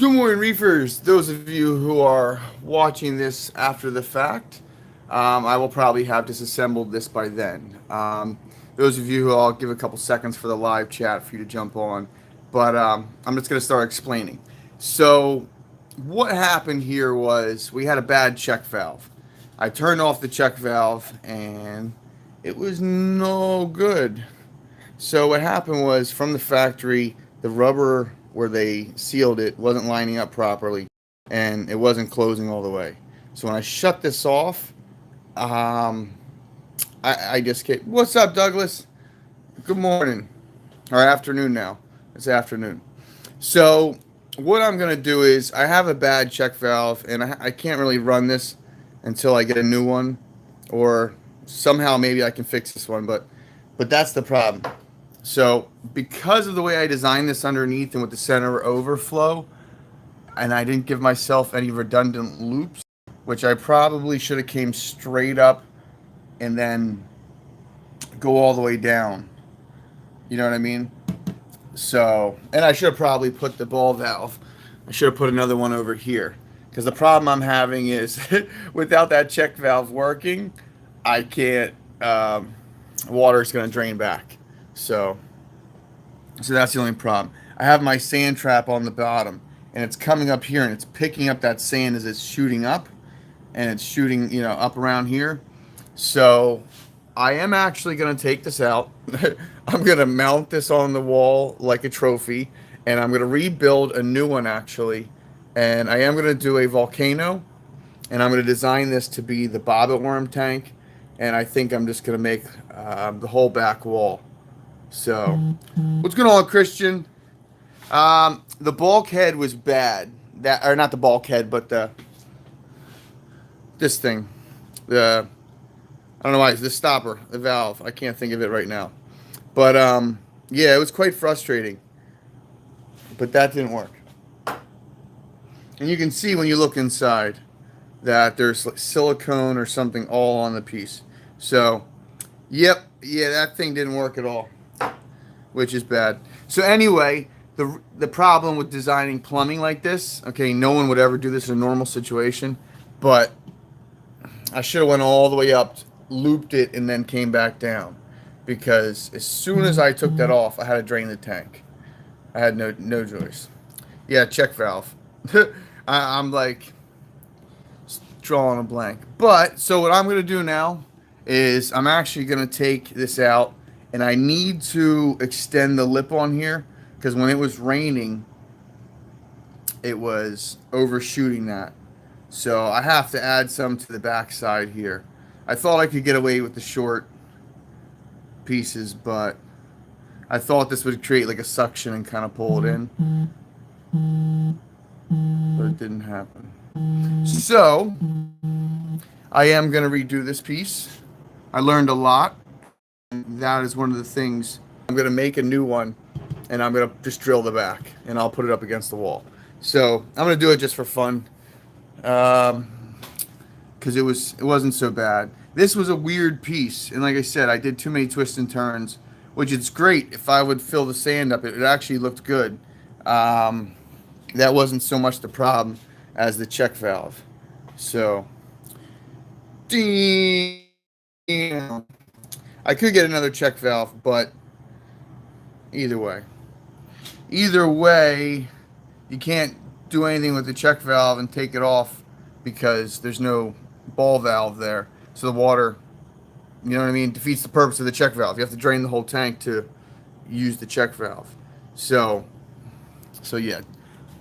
Good morning, reefers. Those of you who are watching this after the fact, I will probably have disassembled this by then. Those of you who I'll give a couple seconds for the live chat for you to jump on, but I'm just going to start explaining. So, what happened here was we had a bad check valve. I turned off the check valve and it was no good. So what happened was from the factory, the rubber where they sealed it wasn't lining up properly, and it wasn't closing all the way. So when I shut this off, um, I just get, what's up, Douglas? Good morning, or afternoon now. It's afternoon. So what I'm gonna do is I have a bad check valve, and I can't really run this until I get a new one, or somehow maybe I can fix this one, but that's the problem. So because of the way I designed this underneath and with the center overflow, and I didn't give myself any redundant loops, which I probably should have came straight up and then go all the way down. You know what I mean? So, and I should have probably put the ball valve. I should have put another one over here. Because the problem I'm having is without that check valve working, I can't, water's going to drain back. So that's the only problem. I have my sand trap on the bottom, and it's coming up here, and it's picking up that sand as it's shooting up, and it's shooting, up around here. So I am actually going to take this out. I'm going to mount this on the wall like a trophy, and I'm going to rebuild a new one, actually. And I am going to do a volcano, and I'm going to design this to be the bobbit worm tank, and I think I'm just going to make the whole back wall. So, what's going on, Christian? The bulkhead was bad. That, or not the bulkhead, but this thing. I don't know why it's the stopper, the valve. I can't think of it right now. But yeah, it was quite frustrating. But that didn't work. And you can see when you look inside that there's like silicone or something all on the piece. So, yeah, that thing didn't work at all, which is bad. So anyway, the problem with designing plumbing like this, okay, no one would ever do this in a normal situation, but I should have went all the way up, looped it, and then came back down, because as soon as I took that off, I had to drain the tank. I had no choice. Yeah, check valve. I'm like drawing a blank. But so what I'm gonna do now is I'm actually gonna take this out, and I need to extend the lip on here, because when it was raining, it was overshooting that. So I have to add some to the back side here. I thought I could get away with the short pieces, but I thought this would create like a suction and kind of pull it in. But it didn't happen. So I am going to redo this piece. I learned a lot. That is one of the things. I'm going to make a new one, and I'm going to just drill the back, and I'll put it up against the wall. So I'm going to do it just for fun, because it wasn't so bad. This was a weird piece, and like I said, I did too many twists and turns, which is great. If I would fill the sand up, it actually looked good. That wasn't so much the problem as the check valve. So, damn. I could get another check valve, but either way, you can't do anything with the check valve and take it off, because there's no ball valve there. So the water, you know what I mean, defeats the purpose of the check valve. You have to drain the whole tank to use the check valve. So yeah.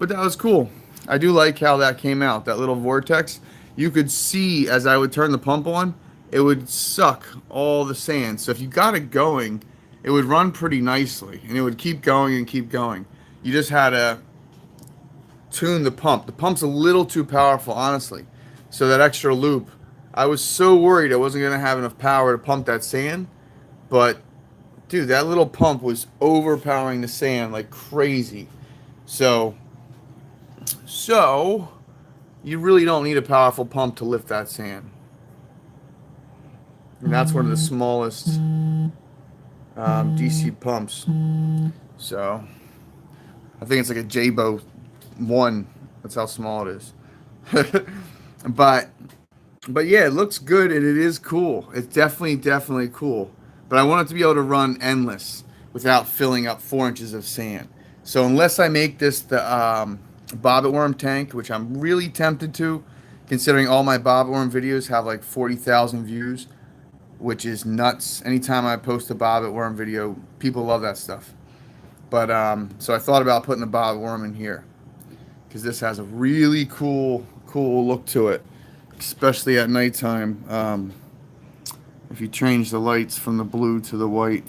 But that was cool. I do like how that came out. That little vortex. You could see as I would turn the pump on, it would suck all the sand. So if you got it going, it would run pretty nicely, and it would keep going and keep going. You just had to tune the pump. The pump's a little too powerful, honestly. So that extra loop, I was so worried I wasn't going to have enough power to pump that sand. But, dude, that little pump was overpowering the sand like crazy. So you really don't need a powerful pump to lift that sand. And that's one of the smallest DC pumps. So I think it's like a J-Bow one. That's how small it is. but but yeah, it looks good and it is cool. It's definitely cool. But I want it to be able to run endless without filling up 4 inches of sand. So unless I make this the bobbit worm tank, which I'm really tempted to, considering all my bobbit worm videos have like 40,000 views, which is nuts. Anytime I post a bobbit worm video, people love that stuff. But so I thought about putting the bobbit worm in here because this has a really cool look to it, especially at nighttime. If you change the lights from the blue to the white,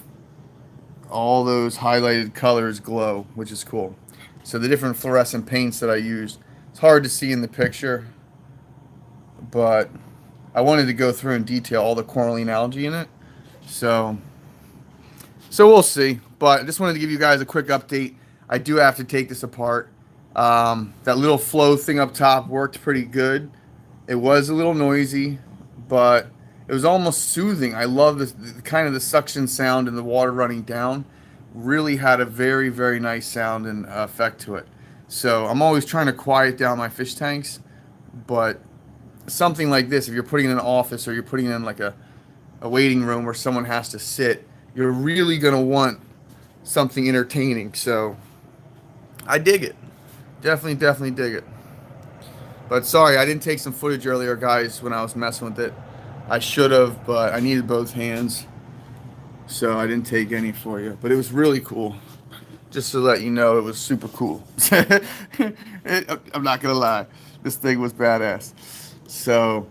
all those highlighted colors glow, which is cool. So the different fluorescent paints that I used, it's hard to see in the picture, but I wanted to go through and detail all the coralline algae in it. So we'll see. But I just wanted to give you guys a quick update. I do have to take this apart. That little flow thing up top worked pretty good. It was a little noisy, but it was almost soothing. I love the kind of the suction sound and the water running down. Really had a very nice sound and effect to it. So I'm always trying to quiet down my fish tanks, but something like this, if you're putting it in an office or you're putting it in like a waiting room where someone has to sit, you're really going to want something entertaining. So I dig it. Definitely dig it. But sorry, I didn't take some footage earlier, guys, when I was messing with it. I should have, but I needed both hands, so I didn't take any for you. But it was really cool. Just to let you know, it was super cool. I'm not going to lie. This thing was badass. So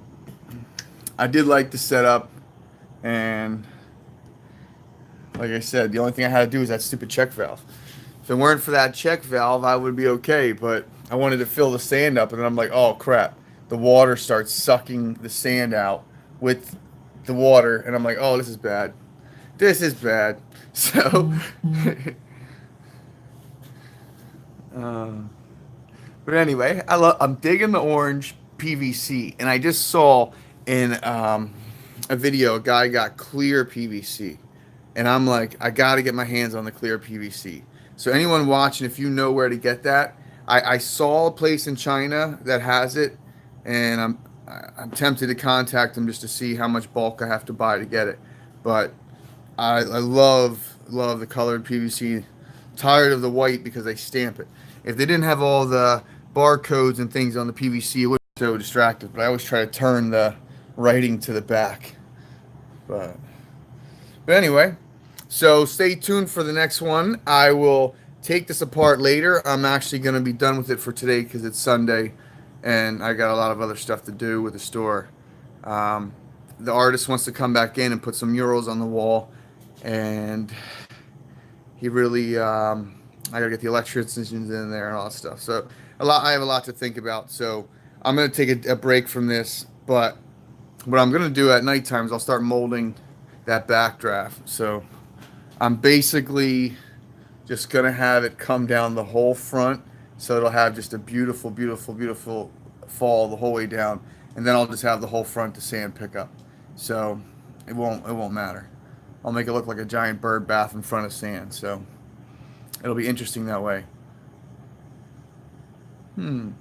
I did like the setup, and like I said, the only thing I had to do was that stupid check valve. If it weren't for that check valve, I would be okay, but I wanted to fill the sand up, and then I'm like, oh crap, the water starts sucking the sand out with the water, and I'm like, oh, this is bad. So but anyway, I'm digging the orange PVC, and I just saw in a video a guy got clear PVC, and I'm like, I got to get my hands on the clear PVC. So anyone watching, if you know where to get that, I saw a place in China that has it, and I'm tempted to contact them just to see how much bulk I have to buy to get it. But I love the colored PVC. Tired of the white because they stamp it. If they didn't have all the barcodes and things on the PVC, it would be so distractive. But I always try to turn the writing to the back. But anyway, so stay tuned for the next one. I will take this apart later. I'm actually going to be done with it for today because it's Sunday, and I got a lot of other stuff to do with the store. The artist wants to come back in and put some murals on the wall, and he really, I gotta get the electricians in there and all that stuff. So I have a lot to think about. So I'm gonna take a break from this, but what I'm gonna do at nighttime is I'll start molding that backdraft. So I'm basically just gonna have it come down the whole front, so it'll have just a beautiful fall the whole way down, and then I'll just have the whole front to sand pick up. So it won't matter. I'll make it look like a giant bird bath in front of sand. So it'll be interesting that way. And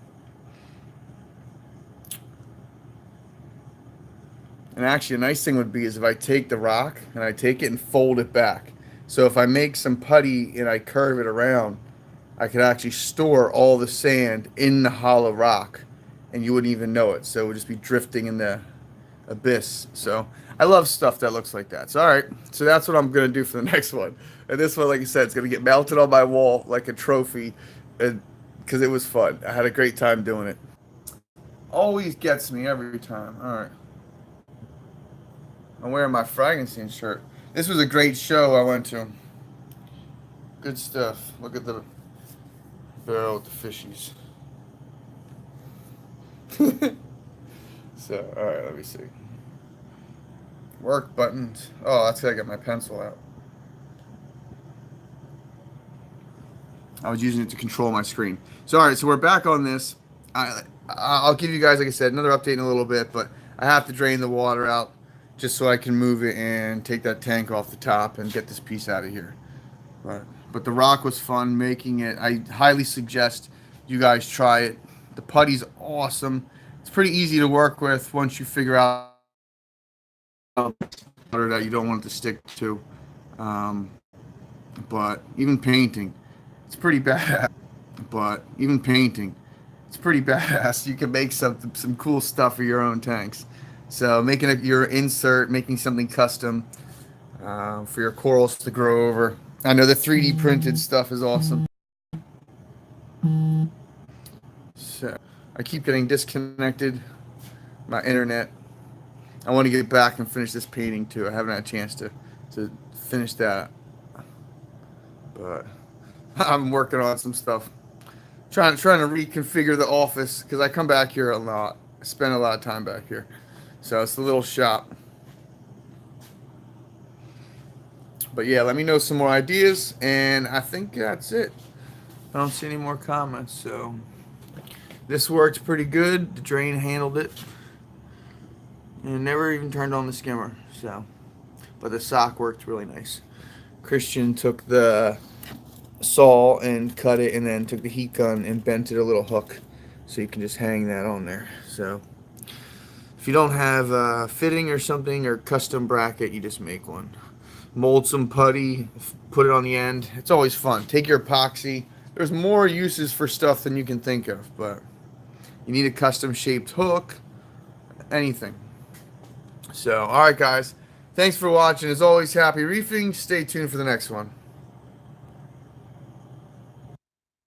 actually, a nice thing would be is if I take the rock and I take it and fold it back. So if I make some putty and I curve it around, I could actually store all the sand in the hollow rock, and you wouldn't even know it. So it would just be drifting in the abyss. So I love stuff that looks like that. So all right, so that's what I'm gonna do for the next one. And this one, like I said, it's gonna get mounted on my wall like a trophy, because it was fun. I had a great time doing it. Always gets me every time. All right, I'm wearing my Frankenstein shirt. This was a great show I went to. Good stuff. Look at the barrel with the fishies. So, all right, let me see. Work buttons. Oh, that's gotta get my pencil out. I was using it to control my screen. So, all right, so we're back on this. I'll give you guys, like I said, another update in a little bit, but I have to drain the water out just so I can move it and take that tank off the top and get this piece out of here. But the rock was fun making it. I highly suggest you guys try it. The putty's awesome. It's pretty easy to work with once you figure out that you don't want it to stick to. Um, but even painting, it's pretty badass. But even painting, it's pretty badass. You can make some cool stuff for your own tanks. So making your insert, making something custom for your corals to grow over. I know the 3D printed stuff is awesome. So I keep getting disconnected. My internet. I want to get back and finish this painting too. I haven't had a chance to finish that, but I'm working on some stuff. Trying to reconfigure the office because I come back here a lot. I spend a lot of time back here, so it's a little shop. But yeah, let me know some more ideas, and I think that's it. I don't see any more comments, so this worked pretty good. The drain handled it, and it never even turned on the skimmer. So, but the sock worked really nice. Christian took the saw and cut it, and then took the heat gun and bent it a little hook, so you can just hang that on there. So, if you don't have a fitting or something or custom bracket, you just make one. Mold some putty, put it on the end. It's always fun. Take your epoxy. There's more uses for stuff than you can think of, but you need a custom shaped hook, anything. So, alright guys, thanks for watching. As always, happy reefing. Stay tuned for the next one.